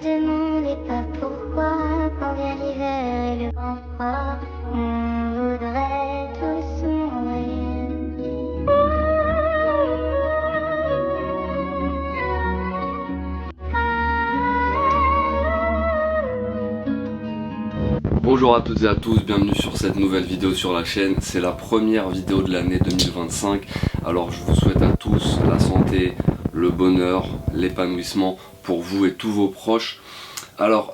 demandez pas pourquoi, quand vient l'hiver et le grand froid, on voudrait tous mourir. Bonjour à toutes et à tous, bienvenue sur cette nouvelle vidéo sur la chaîne. C'est la première vidéo de l'année 2025. Alors je vous souhaite à tous la santé, le bonheur, l'épanouissement pour vous et tous vos proches. Alors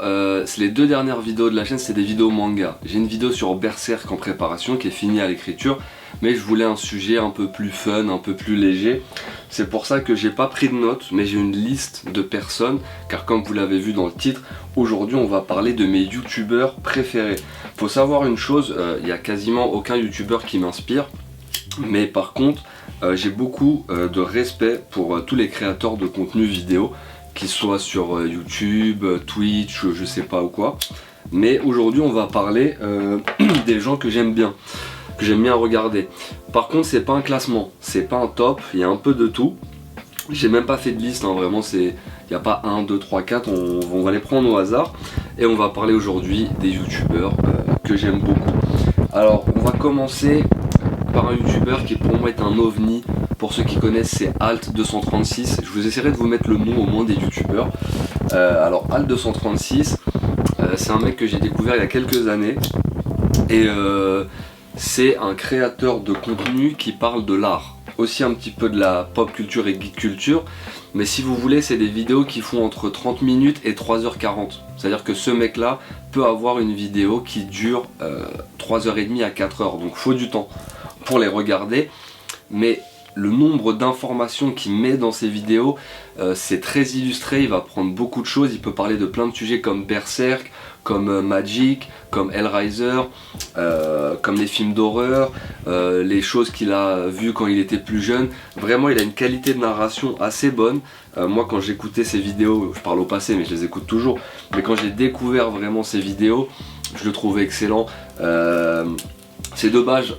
les deux dernières vidéos de la chaîne, c'est des vidéos manga. J'ai une vidéo sur Berserk en préparation qui est finie à l'écriture, mais je voulais un sujet un peu plus fun, un peu plus léger. C'est pour ça que j'ai pas pris de notes, mais j'ai une liste de personnes, car comme vous l'avez vu dans le titre, aujourd'hui on va parler de mes youtubeurs préférés. Faut savoir une chose, il n'y a quasiment aucun youtubeur qui m'inspire, mais par contre j'ai beaucoup de respect pour tous les créateurs de contenu vidéo, qu'ils soient sur YouTube, Twitch, je sais pas ou quoi. Mais aujourd'hui on va parler des gens que j'aime bien regarder. Par contre c'est pas un classement, c'est pas un top, il y a un peu de tout. J'ai même pas fait de liste, hein, vraiment il n'y a pas 1, 2, 3, 4, on va les prendre au hasard. Et on va parler aujourd'hui des youtubeurs que j'aime beaucoup. Alors on va commencer par un youtubeur qui pour moi est un ovni. Pour ceux qui connaissent, c'est Alt236. Je vous essaierai de vous mettre le nom au moins des youtubeurs. Alors Alt236, c'est un mec que j'ai découvert il y a quelques années. Et c'est un créateur de contenu qui parle de l'art. Aussi un petit peu de la pop culture et geek culture. Mais si vous voulez, c'est des vidéos qui font entre 30 minutes et 3h40. C'est-à-dire que ce mec là peut avoir une vidéo qui dure 3h30 à 4h. Donc faut du temps pour les regarder. Mais le nombre d'informations qu'il met dans ses vidéos, c'est très illustré, il va prendre beaucoup de choses, il peut parler de plein de sujets comme Berserk, comme Magic, comme Hellraiser, comme les films d'horreur, les choses qu'il a vues quand il était plus jeune. Vraiment il a une qualité de narration assez bonne. Moi quand j'écoutais ses vidéos, je parle au passé mais je les écoute toujours, mais quand j'ai découvert vraiment ses vidéos, je le trouvais excellent. C'est de base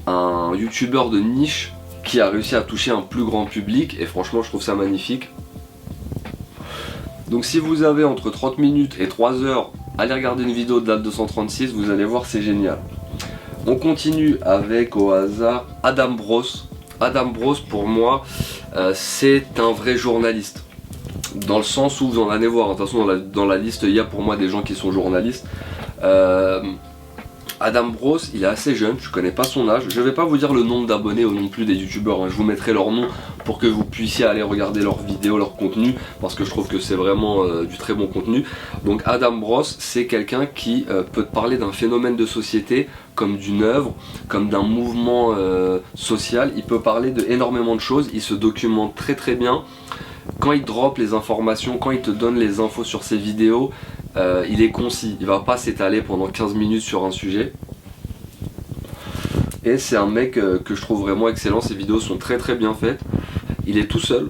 un youtubeur de niche qui a réussi à toucher un plus grand public et franchement je trouve ça magnifique. Donc si vous avez entre 30 minutes et 3 heures, allez regarder une vidéo d'Alt236, vous allez voir, c'est génial. On continue avec au hasard Adam Bros. Adam Bros pour moi c'est un vrai journaliste. Dans le sens où vous en allez voir, de toute façon dans la liste il y a pour moi des gens qui sont journalistes. Adam Bros, il est assez jeune, je connais pas son âge, je vais pas vous dire le nombre d'abonnés ou non plus des youtubeurs, hein. Je vous mettrai leur nom pour que vous puissiez aller regarder leurs vidéos, leur contenu, parce que je trouve que c'est vraiment du très bon contenu. Donc Adam Bros, c'est quelqu'un qui peut te parler d'un phénomène de société, comme d'une œuvre, comme d'un mouvement social, il peut parler de énormément de choses, il se documente très très bien. Quand il drop les informations, quand il te donne les infos sur ses vidéos, il est concis, il va pas s'étaler pendant 15 minutes sur un sujet. Et c'est un mec que je trouve vraiment excellent, ses vidéos sont très très bien faites. Il est tout seul.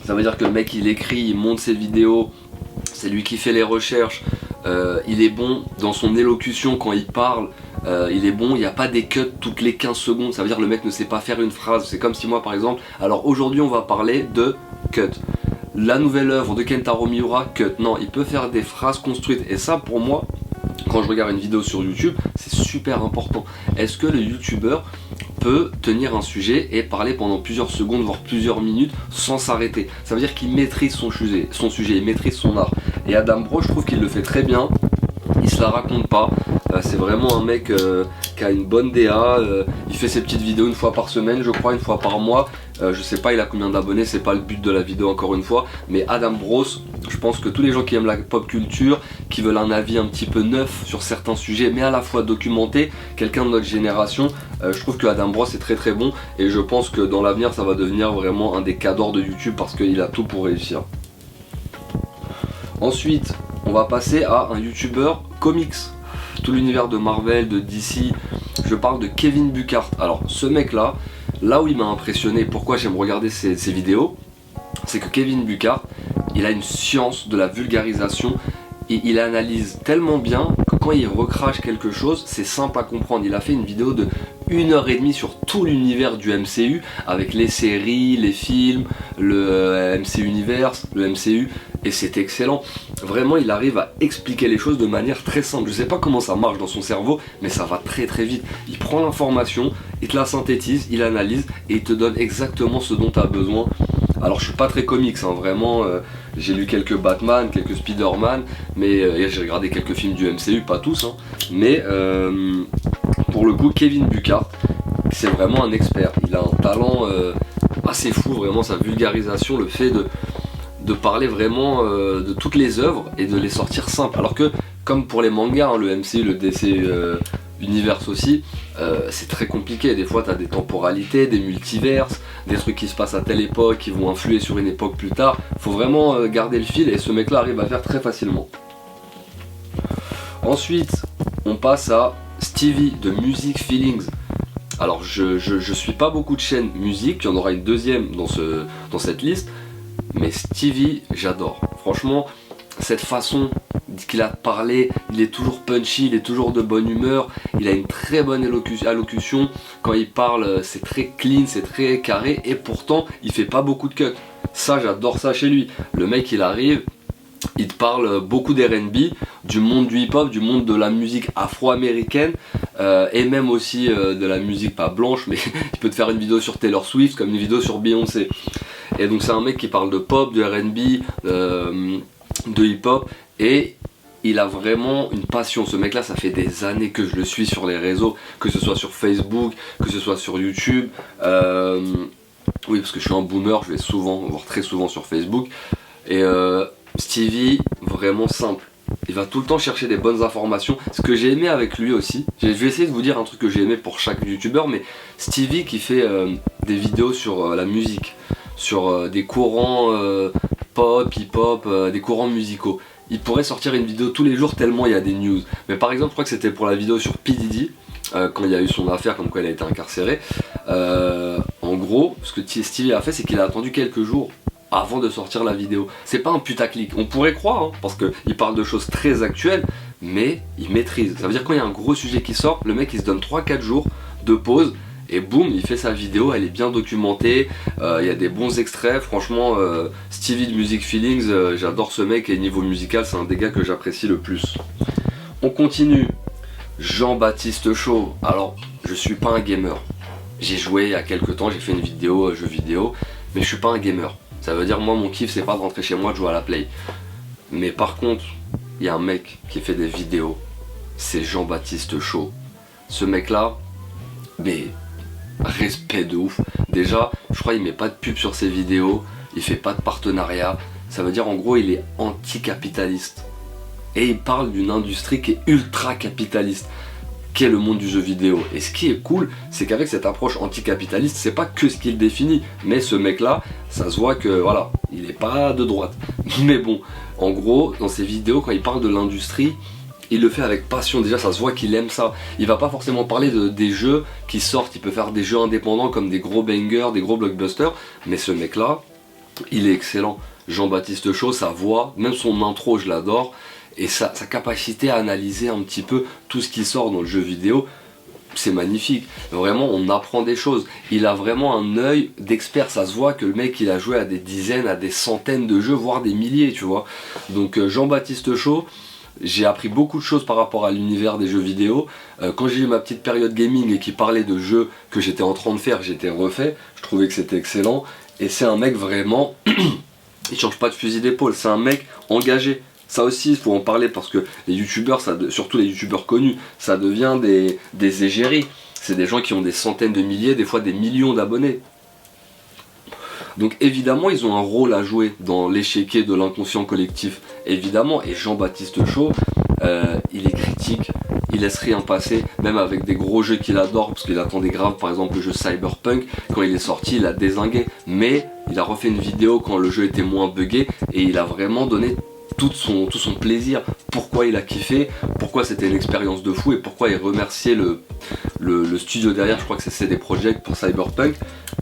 Ça veut dire que le mec il écrit, il monte ses vidéos, c'est lui qui fait les recherches. Il est bon dans son élocution quand il parle. Il est bon, il n'y a pas des cuts toutes les 15 secondes, ça veut dire que le mec ne sait pas faire une phrase. C'est comme si moi par exemple, alors aujourd'hui on va parler de cut. La nouvelle œuvre de Kentaro Miura, cut. Non, il peut faire des phrases construites. Et ça pour moi, quand je regarde une vidéo sur YouTube, c'est super important. Est-ce que le youtubeur peut tenir un sujet et parler pendant plusieurs secondes, voire plusieurs minutes sans s'arrêter? Ça veut dire qu'il maîtrise son sujet, il maîtrise son art. Et Adam Bro, je trouve qu'il le fait très bien. Il se la raconte pas. C'est vraiment un mec qui a une bonne DA. Il fait ses petites vidéos une fois par semaine, je crois, une fois par mois. Je sais pas il a combien d'abonnés, c'est pas le but de la vidéo encore une fois. Mais Adam Bros, je pense que tous les gens qui aiment la pop culture, qui veulent un avis un petit peu neuf sur certains sujets, mais à la fois documenté, quelqu'un de notre génération, je trouve que Adam Bros est très très bon. Et je pense que dans l'avenir ça va devenir vraiment un des cadors de YouTube parce qu'il a tout pour réussir. Ensuite, on va passer à un youtubeur comics. Tout l'univers de Marvel, de DC, je parle de Kevin Burkhardt. Alors ce mec là où il m'a impressionné, pourquoi j'aime regarder ses vidéos, c'est que Kevin Burkhardt, il a une science de la vulgarisation et il analyse tellement bien que quand il recrache quelque chose, c'est simple à comprendre. Il a fait une vidéo de 1h30 sur tout l'univers du MCU, avec les séries, les films, le MC Universe, le MCU, et c'est excellent. Vraiment, il arrive à expliquer les choses de manière très simple. Je sais pas comment ça marche dans son cerveau, mais ça va très très vite. Il prend l'information, il te la synthétise, il analyse, et il te donne exactement ce dont tu as besoin. Alors je suis pas très comics, hein, vraiment, j'ai lu quelques Batman, quelques Spider-Man, mais et j'ai regardé quelques films du MCU, pas tous, hein, mais pour le coup Kevin Buckhart, c'est vraiment un expert, il a un talent assez fou, vraiment sa vulgarisation, le fait de parler vraiment de toutes les œuvres et de les sortir simples, alors que comme pour les mangas, hein, le MCU, le DC Universe aussi, c'est très compliqué, des fois tu as des temporalités, des multiverses, des trucs qui se passent à telle époque qui vont influer sur une époque plus tard, faut vraiment garder le fil et ce mec là arrive à faire très facilement. Ensuite on passe à Stevie de Music Feelings. Alors je suis pas beaucoup de chaînes musique, il y en aura une deuxième dans cette liste, mais Stevie j'adore, franchement cette façon qu'il a de parler, il est toujours punchy, il est toujours de bonne humeur, il a une très bonne allocution, quand il parle c'est très clean, c'est très carré et pourtant il fait pas beaucoup de cuts. Ça j'adore ça chez lui, le mec il arrive, il te parle beaucoup d'R&B, du monde du hip-hop, du monde de la musique afro-américaine et même aussi de la musique pas blanche, mais il peut te faire une vidéo sur Taylor Swift comme une vidéo sur Beyoncé. Et donc c'est un mec qui parle de pop, de R&B, de hip-hop et il a vraiment une passion. Ce mec là ça fait des années que je le suis sur les réseaux, que ce soit sur Facebook, que ce soit sur YouTube, oui parce que je suis un boomer, je vais souvent, voire très souvent sur Facebook. Et Stevie, vraiment simple, il va tout le temps chercher des bonnes informations. Ce que j'ai aimé avec lui aussi, je vais essayer de vous dire un truc que j'ai aimé pour chaque youtubeur, mais Stevie qui fait des vidéos sur la musique, sur des courants pop, hip-hop, des courants musicaux. Il pourrait sortir une vidéo tous les jours tellement il y a des news. Mais par exemple, je crois que c'était pour la vidéo sur P. Diddy, quand il y a eu son affaire, comme quoi il a été incarcéré. En gros, ce que Stevie a fait, c'est qu'il a attendu quelques jours avant de sortir la vidéo. C'est pas un putaclic, on pourrait croire, hein, parce qu'il parle de choses très actuelles, mais il maîtrise. Ça veut dire quand il y a un gros sujet qui sort, le mec il se donne 3-4 jours de pause, et boum, il fait sa vidéo, elle est bien documentée, il y a des bons extraits, franchement, Stevie de Music Feelings, j'adore ce mec, et niveau musical, c'est un des gars que j'apprécie le plus. On continue, Jean-Baptiste Chaud. Alors, je suis pas un gamer, j'ai joué il y a quelques temps, j'ai fait une vidéo, jeu vidéo, mais je suis pas un gamer. Ça veut dire moi mon kiff c'est pas de rentrer chez moi de jouer à la play. Mais par contre, il y a un mec qui fait des vidéos, c'est Jean-Baptiste Chaud. Ce mec là, mais respect de ouf. Déjà, je crois il met pas de pub sur ses vidéos, il fait pas de partenariat. Ça veut dire en gros il est anticapitaliste. Et il parle d'une industrie qui est ultra capitaliste, qui est le monde du jeu vidéo. Et ce qui est cool, c'est qu'avec cette approche anticapitaliste, c'est pas que ce qu'il définit, mais ce mec là, ça se voit que voilà, il est pas de droite. Mais bon, en gros, dans ses vidéos, quand il parle de l'industrie, il le fait avec passion. Déjà ça se voit qu'il aime ça. Il va pas forcément parler des jeux qui sortent, il peut faire des jeux indépendants comme des gros bangers, des gros blockbusters, mais ce mec là, il est excellent. Jean-Baptiste Chaud, sa voix, même son intro je l'adore, et sa capacité à analyser un petit peu tout ce qui sort dans le jeu vidéo, c'est magnifique. Vraiment on apprend des choses. Il a vraiment un œil d'expert, ça se voit que le mec il a joué à des dizaines, à des centaines de jeux, voire des milliers, tu vois. Donc Jean-Baptiste Chaud, j'ai appris beaucoup de choses par rapport à l'univers des jeux vidéo. Quand j'ai eu ma petite période gaming et qui parlait de jeux que j'étais en train de faire, j'étais refait, je trouvais que c'était excellent. Et c'est un mec vraiment, il change pas de fusil d'épaule, c'est un mec engagé. Ça aussi, il faut en parler parce que les youtubeurs, surtout les youtubeurs connus, ça devient des égéries. C'est des gens qui ont des centaines de milliers, des fois des millions d'abonnés. Donc évidemment, ils ont un rôle à jouer dans l'échiquier de l'inconscient collectif. Évidemment, et Jean-Baptiste Chaud, il est critique, il laisse rien passer, même avec des gros jeux qu'il adore, parce qu'il attendait grave, par exemple le jeu Cyberpunk, quand il est sorti, il a dézingué. Mais il a refait une vidéo quand le jeu était moins buggé, et il a vraiment donné tout son plaisir, pourquoi il a kiffé, pourquoi c'était une expérience de fou et pourquoi il remerciait le studio derrière, je crois que c'est CD Projekt pour Cyberpunk,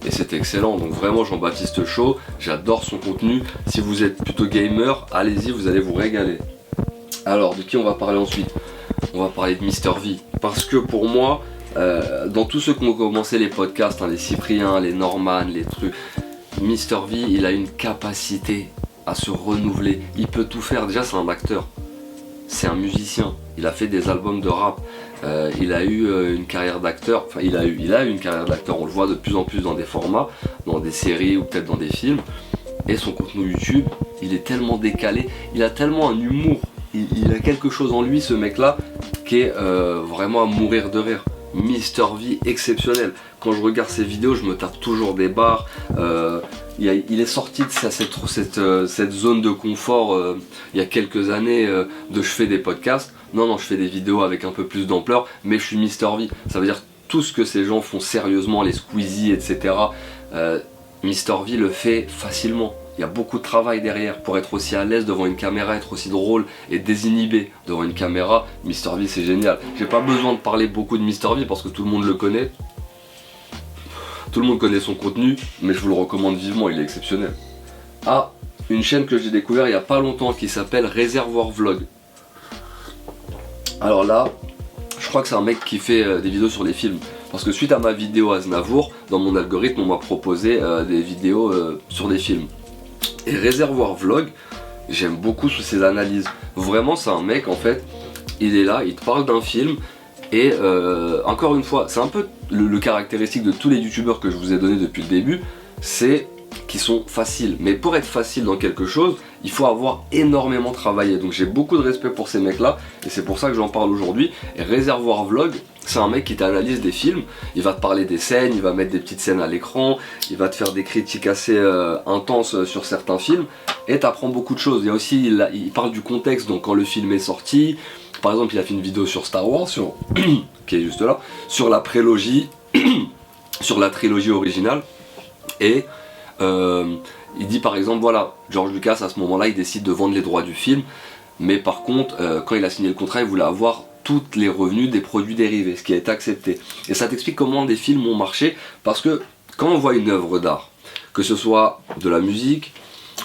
et c'était excellent. Donc vraiment Jean-Baptiste Chaud, j'adore son contenu. Si vous êtes plutôt gamer, allez-y, vous allez vous régaler. Alors de qui on va parler ensuite? On va parler de Mr V, parce que pour moi Dans tous ceux qui ont commencé les podcasts, hein, les Cyprien, les Norman, les trucs, Mister V, il a une capacité à se renouveler. Il peut tout faire. Déjà, c'est un acteur, c'est un musicien. Il a fait des albums de rap. Il a eu une carrière d'acteur. Enfin, il a eu une carrière d'acteur. On le voit de plus en plus dans des formats, dans des séries ou peut-être dans des films. Et son contenu YouTube, il est tellement décalé. Il a tellement un humour. Il a quelque chose en lui, ce mec-là, qui est vraiment à mourir de rire. Mister V exceptionnel. Quand je regarde ses vidéos, je me tape toujours des barres. Il est sorti de cette zone de confort il y a quelques années de je fais des podcasts. Non, je fais des vidéos avec un peu plus d'ampleur, mais je suis Mister V. Ça veut dire tout ce que ces gens font sérieusement, les Squeezie, etc. Mister V le fait facilement. Il y a beaucoup de travail derrière pour être aussi à l'aise devant une caméra, être aussi drôle et désinhibé devant une caméra. Mister V, c'est génial. J'ai pas besoin de parler beaucoup de Mister V parce que tout le monde le connaît. Tout le monde connaît son contenu, mais je vous le recommande vivement, il est exceptionnel. Ah, une chaîne que j'ai découvert il y a pas longtemps qui s'appelle Réservoir Vlog. Alors là, je crois que c'est un mec qui fait des vidéos sur les films. Parce que suite à ma vidéo Aznavour, dans mon algorithme, on m'a proposé des vidéos sur des films. Et Réservoir Vlog, j'aime beaucoup ses analyses. Vraiment, c'est un mec, en fait, il est là, il te parle d'un film. Et encore une fois, c'est un peu le caractéristique de tous les youtubeurs que je vous ai donné depuis le début, c'est qu'ils sont faciles. Mais pour être facile dans quelque chose, il faut avoir énormément travaillé. Donc j'ai beaucoup de respect pour ces mecs-là, et c'est pour ça que j'en parle aujourd'hui. Et Réservoir Vlog, c'est un mec qui t'analyse des films, il va te parler des scènes, il va mettre des petites scènes à l'écran, il va te faire des critiques assez intenses sur certains films, et t'apprends beaucoup de choses. Il y a aussi, il parle du contexte, donc quand le film est sorti. Par exemple, il a fait une vidéo sur Star Wars, qui est juste là, sur la prélogie, sur la trilogie originale, et il dit par exemple, voilà, George Lucas à ce moment-là, il décide de vendre les droits du film, mais par contre, quand il a signé le contrat, il voulait avoir tous les revenus des produits dérivés, ce qui a été accepté. Et ça t'explique comment des films ont marché, parce que quand on voit une œuvre d'art, que ce soit de la musique,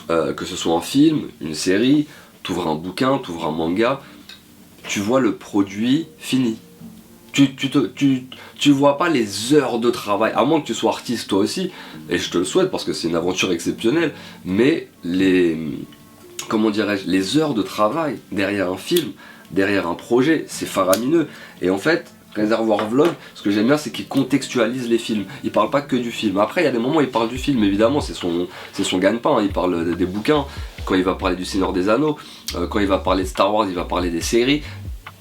que ce soit un film, une série, t'ouvres un bouquin, t'ouvres un manga, tu vois le produit fini. Tu vois pas les heures de travail, à moins que tu sois artiste toi aussi, et je te le souhaite parce que c'est une aventure exceptionnelle, mais comment dirais-je, les heures de travail derrière un film, derrière un projet, c'est faramineux. Et en fait, Réservoir Vlog, ce que j'aime bien, c'est qu'il contextualise les films. Il parle pas que du film. Après, il y a des moments où il parle du film, évidemment, c'est son gagne-pain. Il parle des bouquins, quand il va parler du Seigneur des Anneaux, quand il va parler de Star Wars, il va parler des séries.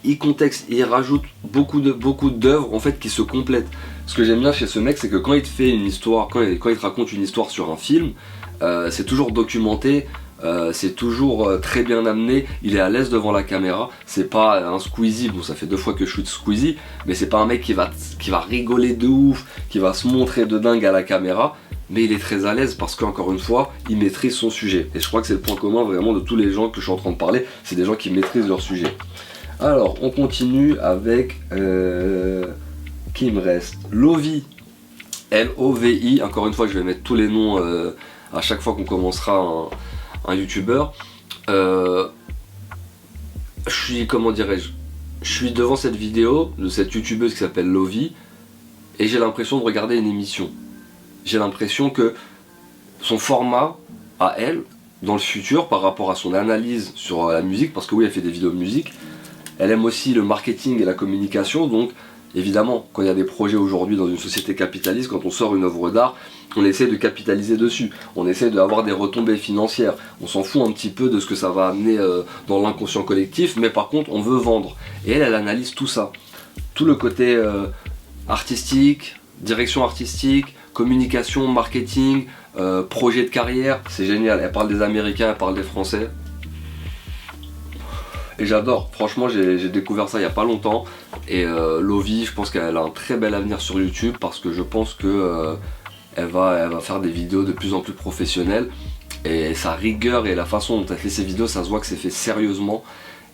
Il rajoute beaucoup d'œuvres en fait qui se complètent. Ce que j'aime bien chez ce mec, c'est que quand il te fait une histoire, quand il te raconte une histoire sur un film, c'est toujours documenté. C'est toujours très bien amené, il est à l'aise devant la caméra, c'est pas un Squeezie, bon ça fait 2 fois que je shoot Squeezie, mais c'est pas un mec qui va rigoler de ouf, qui va se montrer de dingue à la caméra, mais il est très à l'aise parce qu'encore une fois, il maîtrise son sujet. Et je crois que c'est le point commun vraiment de tous les gens que je suis en train de parler, c'est des gens qui maîtrisent leur sujet. Alors on continue avec qui me reste, Lovi, L-O-V-I, encore une fois je vais mettre tous les noms à chaque fois qu'on commencera un youtubeur. Je suis, comment dirais-je, je suis devant cette vidéo de cette youtubeuse qui s'appelle Lovi et j'ai l'impression de regarder une émission. J'ai l'impression que son format à elle, dans le futur, par rapport à son analyse sur la musique, parce que oui elle fait des vidéos de musique, elle aime aussi le marketing et la communication, donc évidemment quand il y a des projets aujourd'hui dans une société capitaliste, quand on sort une œuvre d'art, on essaie de capitaliser dessus, on essaie d'avoir des retombées financières, on s'en fout un petit peu de ce que ça va amener dans l'inconscient collectif, mais par contre on veut vendre. Et elle analyse tout ça, tout le côté artistique, direction artistique, communication, marketing, projet de carrière, c'est génial. Elle parle des Américains, elle parle des Français. Et j'adore, franchement j'ai découvert ça il n'y a pas longtemps. Et Lovi, je pense qu'elle a un très bel avenir sur YouTube parce que je pense que elle va faire des vidéos de plus en plus professionnelles. Et sa rigueur et la façon dont elle fait ses vidéos, ça se voit que c'est fait sérieusement.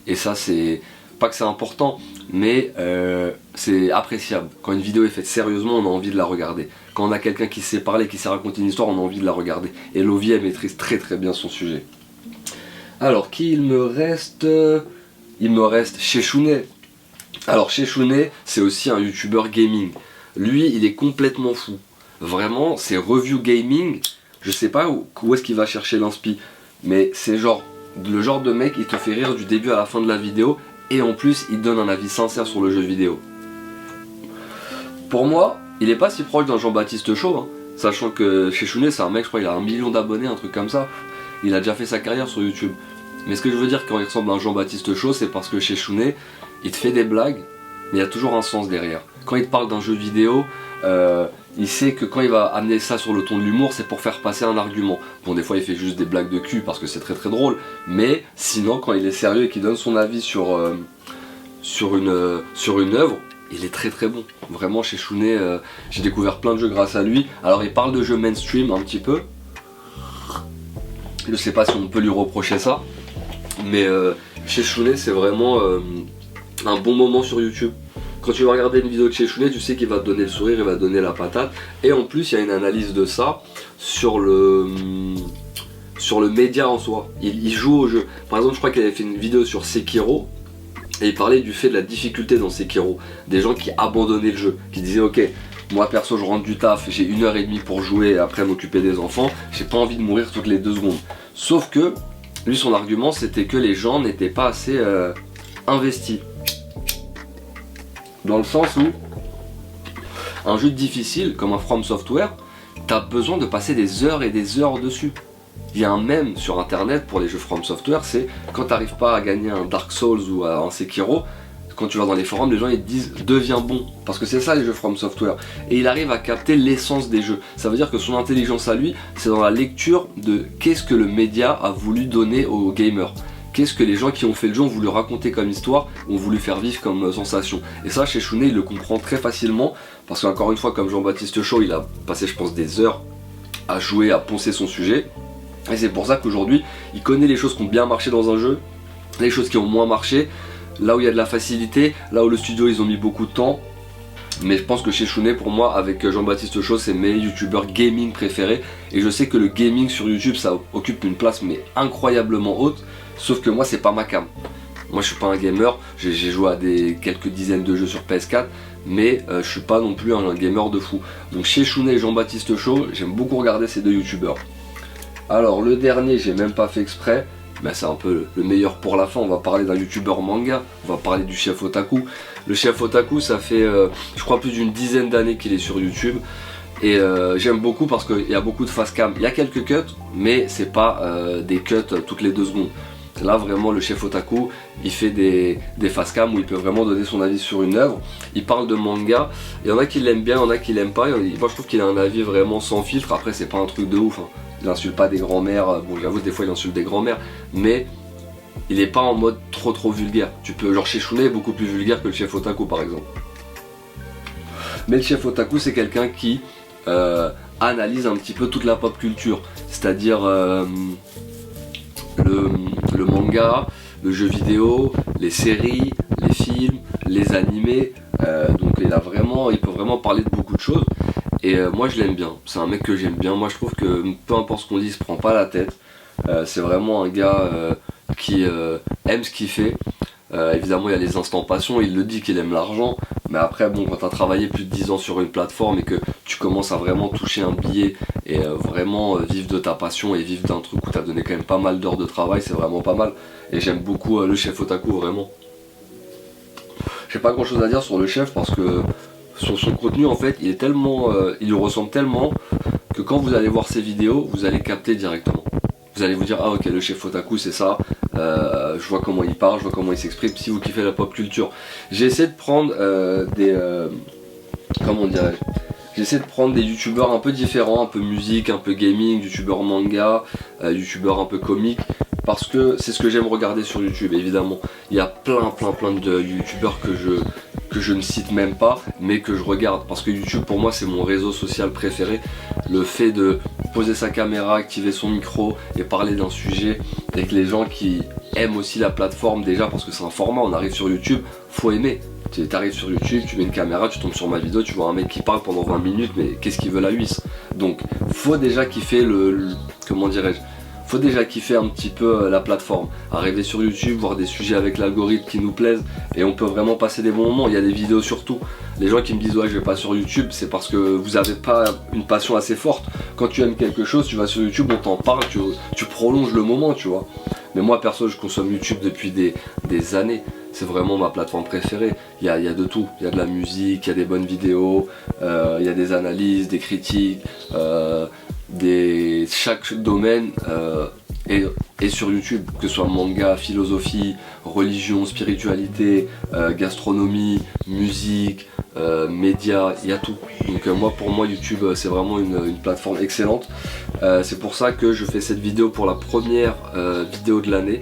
Et ça c'est, pas que c'est important, mais c'est appréciable. Quand une vidéo est faite sérieusement, on a envie de la regarder. Quand on a quelqu'un qui sait parler, qui sait raconter une histoire, on a envie de la regarder. Et Lovi, elle maîtrise très très bien son sujet. Alors, qui il me reste? Il me reste Chechounet. Alors Sheshune, c'est aussi un youtubeur gaming. Lui, il est complètement fou. Vraiment, c'est review gaming. Je sais pas où est-ce qu'il va chercher l'inspi, mais c'est le genre de mec, il te fait rire du début à la fin de la vidéo, et en plus, il donne un avis sincère sur le jeu vidéo. Pour moi, il est pas si proche d'un Jean-Baptiste Chaud, hein, sachant que Sheshune, c'est un mec, je crois, il a 1 million d'abonnés, un truc comme ça. Il a déjà fait sa carrière sur YouTube. Mais ce que je veux dire quand il ressemble à un Jean-Baptiste Chaud, c'est parce que Sheshune, il te fait des blagues, mais il y a toujours un sens derrière. Quand il te parle d'un jeu vidéo, il sait que quand il va amener ça sur le ton de l'humour, c'est pour faire passer un argument. Bon, des fois il fait juste des blagues de cul parce que c'est très très drôle, mais sinon quand il est sérieux et qu'il donne son avis sur une œuvre, il est très très bon. Vraiment Sheshune, j'ai découvert plein de jeux grâce à lui. Alors il parle de jeux mainstream un petit peu. Je sais pas si on peut lui reprocher ça, mais Sheshune, c'est vraiment un bon moment sur YouTube. Quand tu vas regarder une vidéo de Sheshune, tu sais qu'il va te donner le sourire, il va te donner la patate. Et en plus, il y a une analyse de ça sur le média en soi. Il joue au jeu. Par exemple, je crois qu'il avait fait une vidéo sur Sekiro, et il parlait du fait de la difficulté dans Sekiro. Des gens qui abandonnaient le jeu, qui disaient ok, moi perso je rentre du taf, j'ai 1h30 pour jouer et après m'occuper des enfants, j'ai pas envie de mourir toutes les 2 secondes. Sauf que, lui son argument c'était que les gens n'étaient pas assez investis. Dans le sens où, un jeu difficile comme un From Software, t'as besoin de passer des heures et des heures dessus. Il y a un mème sur internet pour les jeux From Software, c'est quand t'arrives pas à gagner un Dark Souls ou un Sekiro, quand tu vas dans les forums, les gens ils te disent deviens bon, parce que c'est ça les jeux From Software. Et il arrive à capter l'essence des jeux. Ça veut dire que son intelligence à lui, c'est dans la lecture de qu'est-ce que le média a voulu donner aux gamers. Qu'est-ce que les gens qui ont fait le jeu ont voulu raconter comme histoire, ont voulu faire vivre comme sensation. Et ça, Sheshune, il le comprend très facilement, parce qu'encore une fois, comme Jean-Baptiste Chaud, il a passé, je pense, des heures à jouer, à poncer son sujet. Et c'est pour ça qu'aujourd'hui, il connaît les choses qui ont bien marché dans un jeu, les choses qui ont moins marché, là où il y a de la facilité, là où le studio, ils ont mis beaucoup de temps. Mais je pense que Sheshune, pour moi, avec Jean-Baptiste Chaud, c'est mes youtubeurs gaming préférés. Et je sais que le gaming sur YouTube, ça occupe une place mais incroyablement haute. Sauf que moi, c'est pas ma cam. Moi, je suis pas un gamer. J'ai joué à quelques dizaines de jeux sur PS4, mais je suis pas non plus un gamer de fou. Donc Sheshune et Jean-Baptiste Chaud, j'aime beaucoup regarder ces 2 youtubeurs. Alors le dernier, j'ai même pas fait exprès. Mais c'est un peu le meilleur pour la fin. On va parler d'un youtubeur manga. On va parler du chef Otaku. Le chef Otaku, ça fait je crois plus d'une dizaine d'années qu'il est sur YouTube. Et j'aime beaucoup parce qu'il y a beaucoup de face cam. Il y a quelques cuts, mais c'est pas des cuts toutes les 2 secondes. Là vraiment le chef Otaku, il fait des face cam où il peut vraiment donner son avis sur une œuvre. Il parle de manga. Il y en a qui l'aiment bien, il y en a qui l'aiment pas. Moi je trouve qu'il a un avis vraiment sans filtre. Après c'est pas un truc de ouf, hein. Il insulte pas des grands-mères. Bon j'avoue des fois il insulte des grands-mères, mais il est pas en mode trop vulgaire. Tu peux, genre Sheshune est beaucoup plus vulgaire que le chef Otaku par exemple. Mais le chef Otaku c'est quelqu'un qui analyse un petit peu toute la pop culture, c'est-à-dire le manga, le jeu vidéo, les séries, les films, les animés. Donc il peut vraiment parler de beaucoup de choses. Et moi je l'aime bien, c'est un mec que j'aime bien. Moi je trouve que peu importe ce qu'on dit, il se prend pas la tête. C'est vraiment un gars qui aime ce qu'il fait. Évidemment il y a les instants passion, il le dit qu'il aime l'argent. Mais après bon, quand tu as travaillé plus de 10 ans sur une plateforme et que tu commences à vraiment toucher un billet et vraiment vivre de ta passion et vivre d'un truc où tu as donné quand même pas mal d'heures de travail, c'est vraiment pas mal. Et j'aime beaucoup le chef Otaku vraiment. J'ai pas grand chose à dire sur le chef parce que sur son contenu en fait il est tellement, il lui ressemble tellement que quand vous allez voir ses vidéos vous allez capter directement. Vous allez vous dire ah ok le chef Otaku c'est ça, je vois comment il parle, je vois comment il s'exprime. Si vous kiffez la pop culture, j'ai essayé de prendre comment dirais-je, j'ai essayé de prendre des youtubeurs un peu différents, un peu musique, un peu gaming, youtubeurs manga, youtubeurs un peu comique, parce que c'est ce que j'aime regarder sur YouTube. Évidemment il y a plein de youtubeurs que je ne cite même pas mais que je regarde parce que YouTube pour moi c'est mon réseau social préféré. Le fait de poser sa caméra, activer son micro et parler d'un sujet avec les gens qui aiment aussi la plateforme déjà parce que c'est un format, on arrive sur YouTube, faut aimer. Tu arrives sur YouTube, tu mets une caméra, tu tombes sur ma vidéo, tu vois un mec qui parle pendant 20 minutes mais qu'est-ce qu'il veut la huisse. Donc faut déjà kiffer comment dirais-je, faut déjà kiffer un petit peu la plateforme. Arriver sur YouTube, voir des sujets avec l'algorithme qui nous plaisent et on peut vraiment passer des bons moments. Il y a des vidéos sur tout. Les gens qui me disent ouais je vais pas sur YouTube, c'est parce que vous avez pas une passion assez forte. Quand tu aimes quelque chose, tu vas sur YouTube, on t'en parle, tu prolonges le moment, tu vois. Mais moi perso je consomme YouTube depuis des années. C'est vraiment ma plateforme préférée. Il y a de tout. Il y a de la musique, il y a des bonnes vidéos, il y a des analyses, des critiques, chaque domaine est sur YouTube, que ce soit manga, philosophie, religion, spiritualité, gastronomie, musique, médias, il y a tout. Donc pour moi YouTube c'est vraiment une plateforme excellente. C'est pour ça que je fais cette vidéo pour la première vidéo de l'année.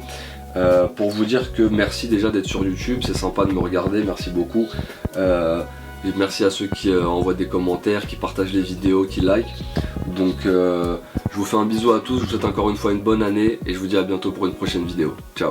Pour vous dire que merci déjà d'être sur YouTube, c'est sympa de me regarder, merci beaucoup. Et merci à ceux qui envoient des commentaires, qui partagent les vidéos, qui like. Donc je vous fais un bisou à tous, je vous souhaite encore une fois une bonne année et je vous dis à bientôt pour une prochaine vidéo. Ciao.